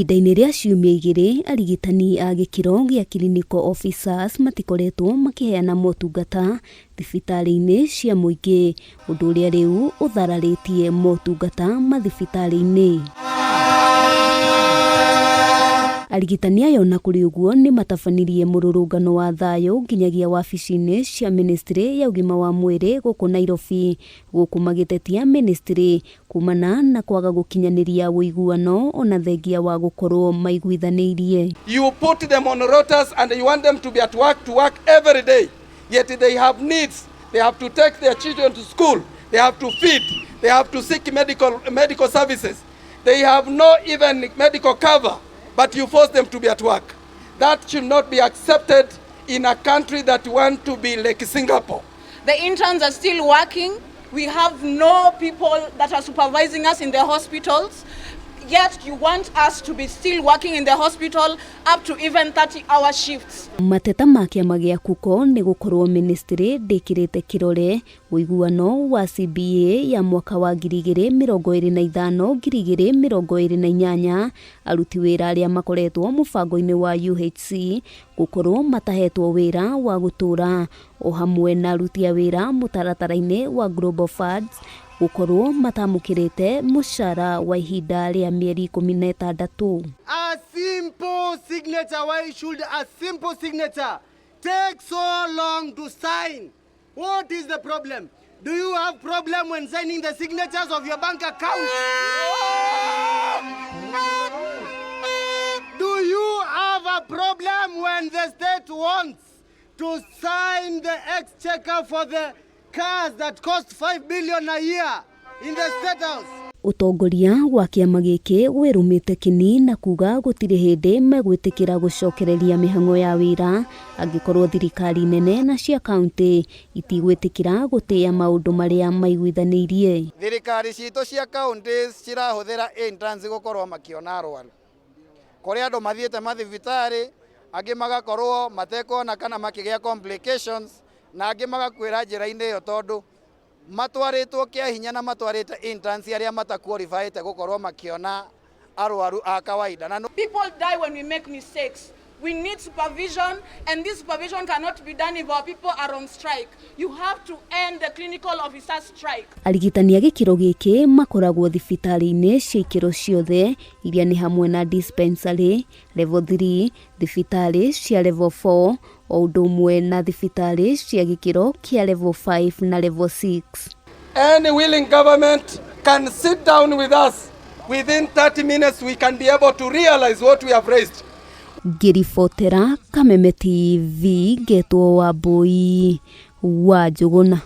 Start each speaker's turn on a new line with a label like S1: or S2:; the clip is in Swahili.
S1: Ihinda-inĩ rĩa ciumia igĩrĩ, arigitani a gĩkĩro gĩa clinical officers matikoretwo makĩheana motungata thibitarĩ-inĩ cia mũingĩ, ũndũ ũrĩa rĩu ũthararĩtie motungata mathibitarĩ-inĩ. Arigitani ayo na kũrĩ ũguo nĩ matabanirie mũrũrũngano wa thayũ nginyagia wabici-inĩ cia ministry ya ũgima wa mwĩrĩ gũkũ Nairobi, gũkũ magĩtetia ministry kumana na kwaga gũkinyanĩria ũiguano ona thengia wa gũkorwo maiguithanĩirie.
S2: You put them on rotas and you want them to be at work every day, yet they have needs. They have to take their children to school, they have to feed, they have to seek medical services, they have no even medical cover. But you force them to be at work. That should not be accepted in a country that wants to be like Singapore.
S3: The interns are still working. We have no people that are supervising us in the hospitals. Yet you want us to be still working in the hospital up to even 30-hour shifts. Mateta
S1: ma kĩama gĩa KUKO nĩ gũkorwo ministry ndĩkĩrĩte kĩrore ũiguano wa CBA ya mwaka wa 2025-2028 aruti wĩra arĩa makoretwo mũbango-inĩ wa UHC gũkorwo matahetwo wĩra wa gũtũra o hamwe na aruti a wĩra mũtaratara-inĩ wa Global Funds gũkorwo matamũkĩrĩte mũcara wa ihinda rĩa mĩeri 16.
S4: A simple signature, why should a simple signature take so long to sign? What is the problem? Do you have problem when signing the signatures of your bank account? Do you have a problem when the state wants to sign the exchequer for the cars that cost 5 billion a year in the state house?
S1: Utongoria wa kĩama gĩkĩ wĩrũmĩte KINI na kuga gũtirĩ hĩndĩ megwĩtĩkĩra gũcokereria mĩhang'o ya wĩra angĩkorwo thirikari nene na cia kaunti itigwĩtĩkĩra gũtĩa maũndũ marĩa maiguithanĩirie.
S5: Thirikari citũ cia kaunti cirahũthĩra interns gũkorwo makĩona arwaru. Kũrĩa andũ mathiĩte mathibitarĩ, angĩ magakorwo matekuona kana makĩgĩa complications, na angĩ magakwĩra njĩra-inĩ ĩyo tondũ matwarĩtwo kĩa hinya na matwarĩte interns arĩa mataqualified gũkorwo makĩona arwaru a kawaida.
S3: People die when we make mistakes. We need supervision, and this supervision cannot be done if our people are on strike. You have to end the clinical officer strike.
S1: Arigitani a gĩkĩro gĩkĩ makoragwo thibitarĩ-inĩ cia ikĩro ciothe iria nĩ hamwe na dispensary, level 3, thibitarĩ cia level 4, o ũndũ ũmwe na thibitarĩ cia gĩkĩro kĩa level 5 na level 6.
S2: Any willing government can sit down with us. Within 30 minutes we can be able to realize what we have raised.
S1: Ngĩribotera Kameme TV, Getwo wa Mbui wa Njũgũna.